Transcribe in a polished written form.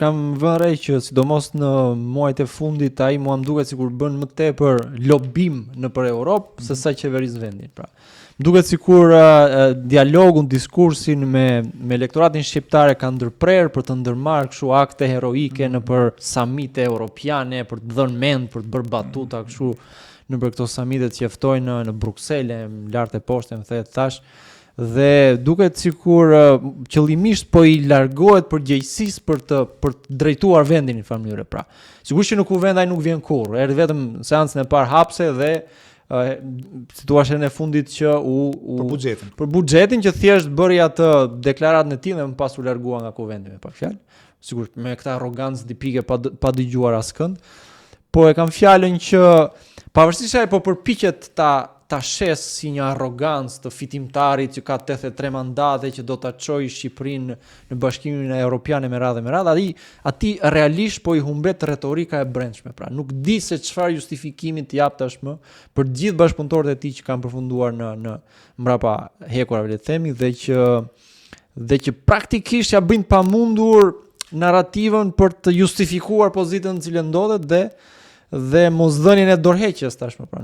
kam vënë re që sidomos në muajt e fundit ai mua më duket sikur bën më tepër lobim nëpër Europë se sa qeverisë vendit, pra. Më duket sikur dialogun, diskursin me elektoratin shqiptar ka ndërprer për të ndërmarrë kështu akte heroike nëpër samite europiane, për të dhënë mend, për të bërë batuta kështu nëpër këto samite që ftojnë në Bruksele, lart e poshtë, më the thash. Dhe duket sikur qëllimisht po i largohet përgjegjësisë për të drejtuar vendin në një mënyrë, pra. Sigurisht që në kuvend ai nuk vjen kurrë, erdhi vetëm seancën e parë hapse dhe situatën e fundit që për buxhetin që thjesht bëri atë deklaratën e tij dhe më pas u largua nga kuvendi me pak fjalë. Sigurisht me këtë arrogancë tipike pa dëgjuar askënd, po e kam fjalën që pavarësisht se ai po përpiqet ta shes si një arrogancë të fitimtarit që ka 83 mandate që do ta çojë Shqipërinë në Bashkimin Evropian me radhë, ati realisht po i humbet retorika e brendshme, pra nuk di se çfarë justifikimi të jap tashmë për të gjithë bashkëpunëtorët e tij që kanë përfunduar në mbrapa hekurave, le të themi, dhe që praktikisht ja bëjnë pamundur narrativën për të justifikuar pozitën në cilën ndodhet dhe mosdhënien e dorëheqjes tashmë, pra.